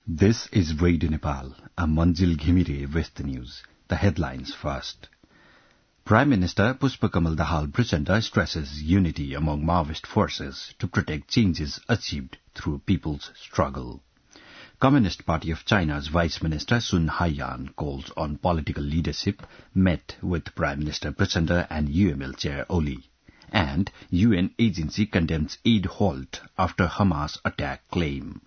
This is Radio Nepal. I'm Manjil Ghimire with the news. The headlines first. Prime Minister Pushpakamal Dahal Prachanda stresses unity among Maoist forces to protect changes achieved through people's struggle. Communist Party of China's Vice Minister Sun Haiyan calls on political leadership, met with Prime Minister Prachanda and UML Chair Oli. And UN agency condemns aid halt after Hamas attack claim.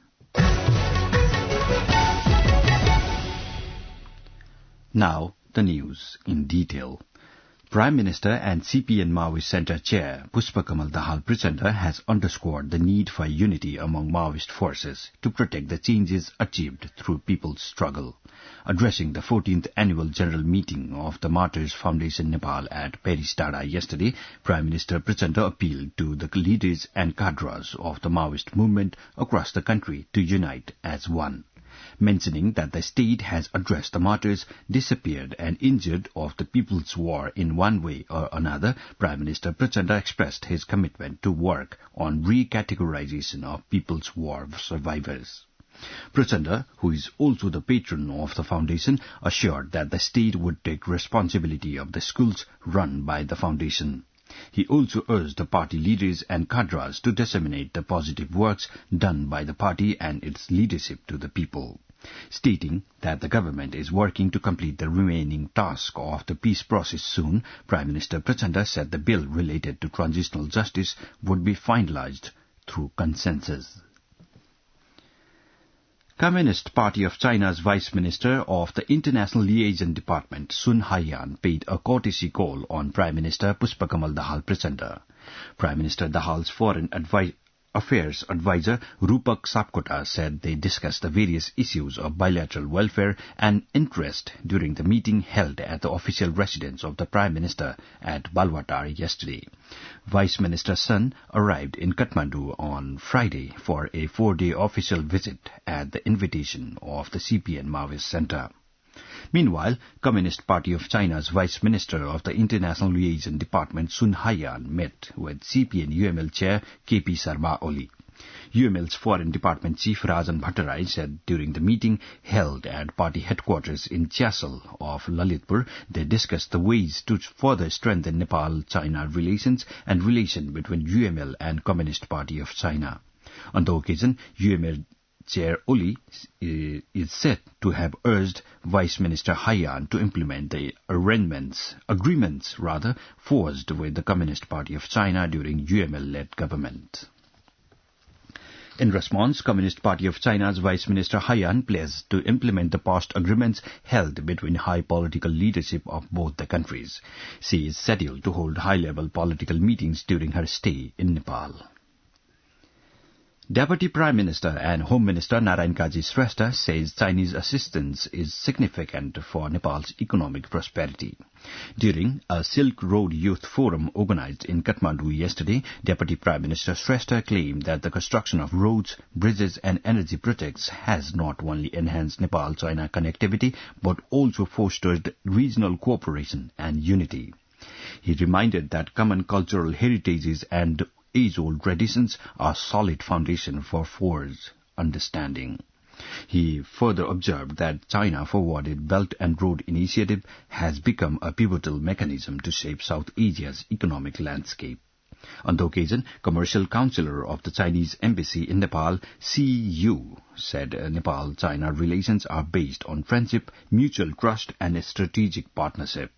Now, the news in detail. Prime Minister and CPN Maoist Centre Chair Pushpakamal Dahal Prachanda has underscored the need for unity among Maoist forces to protect the changes achieved through people's struggle. Addressing the 14th Annual General Meeting of the Martyrs Foundation Nepal at Peristada yesterday, Prime Minister Prachanda appealed to the leaders and cadres of the Maoist movement across the country to unite as one. Mentioning that the state has addressed the martyrs, disappeared and injured of the People's War in one way or another, Prime Minister Prachanda expressed his commitment to work on recategorization of People's War survivors. Prachanda, who is also the patron of the foundation, assured that the state would take responsibility of the schools run by the foundation. He also urged the party leaders and cadres to disseminate the positive works done by the party and its leadership to the people. Stating that the government is working to complete the remaining task of the peace process soon, Prime Minister Prachanda said the bill related to transitional justice would be finalized through consensus. Communist Party of China's Vice Minister of the International Liaison Department, Sun Haiyan, paid a courtesy call on Prime Minister Pushpakamal Dahal Prachanda. Prime Minister Dahal's Foreign Affairs Advisor Rupak Sapkota said they discussed the various issues of bilateral welfare and interest during the meeting held at the official residence of the Prime Minister at Balwatar yesterday. Vice Minister Sun arrived in Kathmandu on Friday for a 4-day official visit at the invitation of the CPN Maoist Centre. Meanwhile, Communist Party of China's Vice Minister of the International Liaison Department Sun Haiyan met with CPN UML Chair KP Sharma Oli. UML's Foreign Department Chief Rajan Bhattarai said during the meeting held at party headquarters in Chiasal of Lalitpur, they discussed the ways to further strengthen Nepal-China relations and relation between UML and Communist Party of China. On the occasion, UML Chair Oli is said to have urged Vice Minister Haiyan to implement the agreements forged with the Communist Party of China during UML-led government. In response, Communist Party of China's Vice Minister Haiyan pledged to implement the past agreements held between high political leadership of both the countries. She is scheduled to hold high-level political meetings during her stay in Nepal. Deputy Prime Minister and Home Minister Narayan Kaji Shrestha says Chinese assistance is significant for Nepal's economic prosperity. During a Silk Road Youth Forum organized in Kathmandu yesterday, Deputy Prime Minister Shrestha claimed that the construction of roads, bridges and energy projects has not only enhanced Nepal-China connectivity but also fostered regional cooperation and unity. He reminded that common cultural heritages and age-old traditions are solid foundation for forged understanding. He further observed that China forwarded Belt and Road Initiative has become a pivotal mechanism to shape South Asia's economic landscape. On the occasion, Commercial Councillor of the Chinese Embassy in Nepal, CU, said Nepal-China relations are based on friendship, mutual trust and a strategic partnership.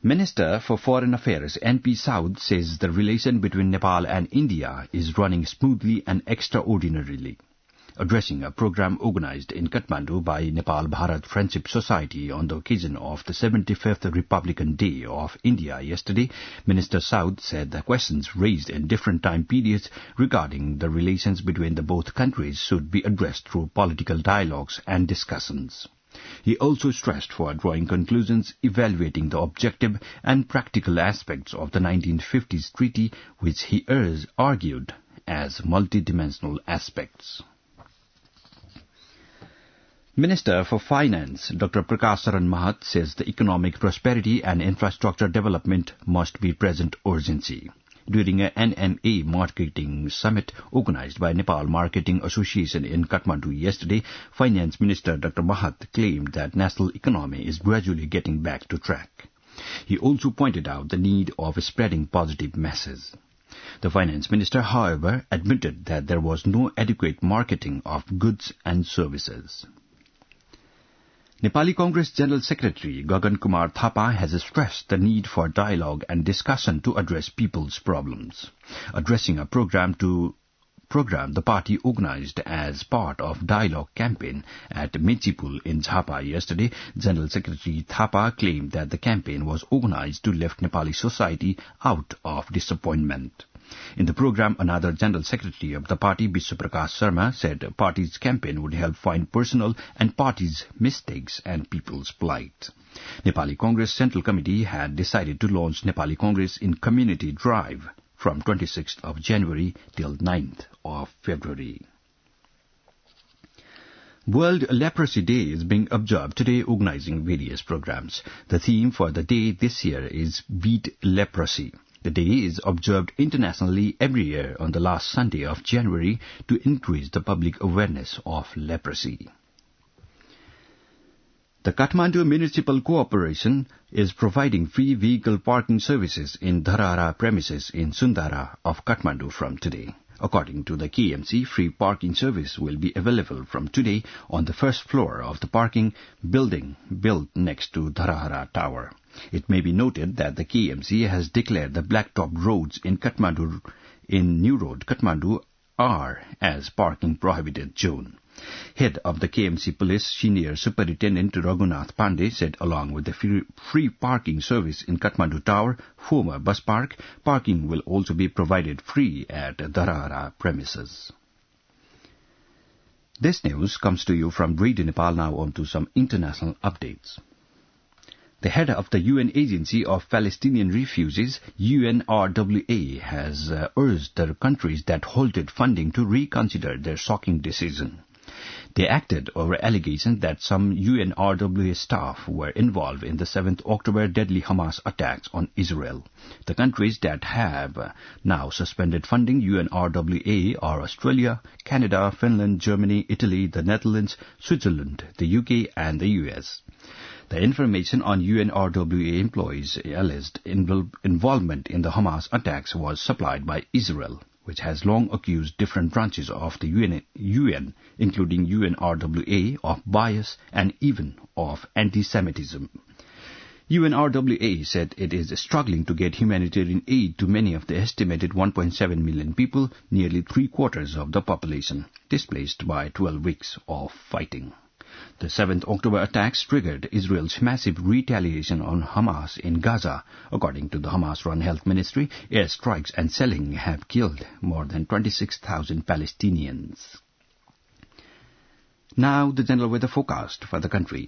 Minister for Foreign Affairs N.P. Saud says the relation between Nepal and India is running smoothly and extraordinarily. Addressing a program organized in Kathmandu by Nepal Bharat Friendship Society on the occasion of the 75th Republican Day of India yesterday, Minister Saud said the questions raised in different time periods regarding the relations between the both countries should be addressed through political dialogues and discussions. He also stressed for drawing conclusions evaluating the objective and practical aspects of the 1950s treaty, which he argued as multidimensional aspects. Minister for Finance Dr. Prakash Saran Mahat says the economic prosperity and infrastructure development must be present urgency. During a NMA marketing summit organized by Nepal Marketing Association in Kathmandu yesterday, Finance Minister Dr. Mahat claimed that national economy is gradually getting back to track. He also pointed out the need of spreading positive messages. The Finance Minister, however, admitted that there was no adequate marketing of goods and services. Nepali Congress General Secretary Gagan Kumar Thapa has stressed the need for dialogue and discussion to address people's problems. Addressing a program the party organized as part of Dialogue campaign at Mechipul in Jhapa yesterday, General Secretary Thapa claimed that the campaign was organized to lift Nepali society out of disappointment. In the program, another General Secretary of the party, Biswa Prakash Sharma, said the party's campaign would help find personal and party's mistakes and people's plight. Nepali Congress Central Committee had decided to launch Nepali Congress in Community Drive from 26th of January till 9th of February. World Leprosy Day is being observed today, organizing various programs. The theme for the day this year is Beat Leprosy. The day is observed internationally every year on the last Sunday of January to increase the public awareness of leprosy. The Kathmandu Municipal Corporation is providing free vehicle parking services in Dharara premises in Sundara of Kathmandu from today. According to the KMC, free parking service will be available from today on the first floor of the parking building built next to Dharara Tower. It may be noted that the KMC has declared the blacktop roads in Kathmandu, in New Road, Kathmandu, are as parking prohibited zone. Head of the KMC Police, Senior Superintendent Raghunath Pandey, said along with the free parking service in Kathmandu Tower, former bus park, parking will also be provided free at Dharara premises. This news comes to you from Radio Nepal. Now on to some international updates. The head of the UN Agency of Palestinian Refugees, UNRWA, has urged the countries that halted funding to reconsider their shocking decision. They acted over allegations that some UNRWA staff were involved in the 7th October deadly Hamas attacks on Israel. The countries that have now suspended funding UNRWA are Australia, Canada, Finland, Germany, Italy, the Netherlands, Switzerland, the UK and the US. The information on UNRWA employees' alleged involvement in the Hamas attacks was supplied by Israel, which has long accused different branches of the UN, including UNRWA, of bias and even of anti-Semitism. UNRWA said it is struggling to get humanitarian aid to many of the estimated 1.7 million people, nearly three-quarters of the population, displaced by 12 weeks of fighting. The 7th October attacks triggered Israel's massive retaliation on Hamas in Gaza. According to the Hamas-run Health Ministry, airstrikes and shelling have killed more than 26,000 Palestinians. Now the general weather forecast for the country.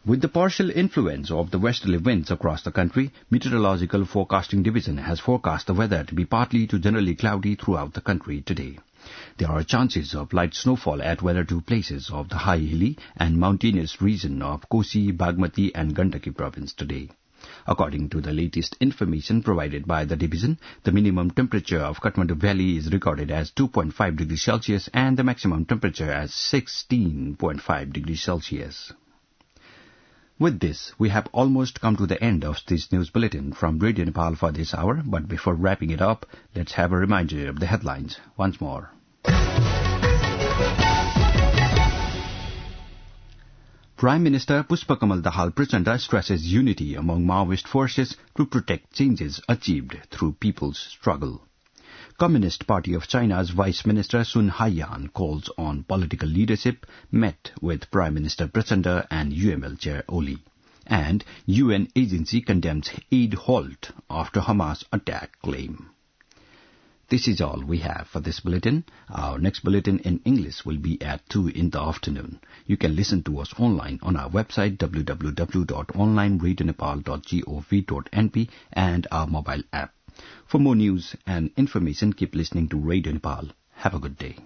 With the partial influence of the westerly winds across the country, Meteorological Forecasting Division has forecast the weather to be partly to generally cloudy throughout the country today. There are chances of light snowfall at one or two places of the high hilly and mountainous region of Kosi, Bagmati and Gandaki province today. According to the latest information provided by the division, the minimum temperature of Kathmandu Valley is recorded as 2.5 degrees Celsius and the maximum temperature as 16.5 degrees Celsius. With this, we have almost come to the end of this news bulletin from Radio Nepal for this hour, but before wrapping it up, let's have a reminder of the headlines once more. Prime Minister Pushpakamal Dahal Prachanda stresses unity among Maoist forces to protect changes achieved through people's struggle. Communist Party of China's Vice Minister Sun Haiyan calls on political leadership, met with Prime Minister Prachanda and UML Chair Oli. And UN agency condemns aid halt after Hamas attack claim. This is all we have for this bulletin. Our next bulletin in English will be at 2 in the afternoon. You can listen to us online on our website www.onlineradionepal.gov.np and our mobile app. For more news and information, keep listening to Radio Nepal. Have a good day.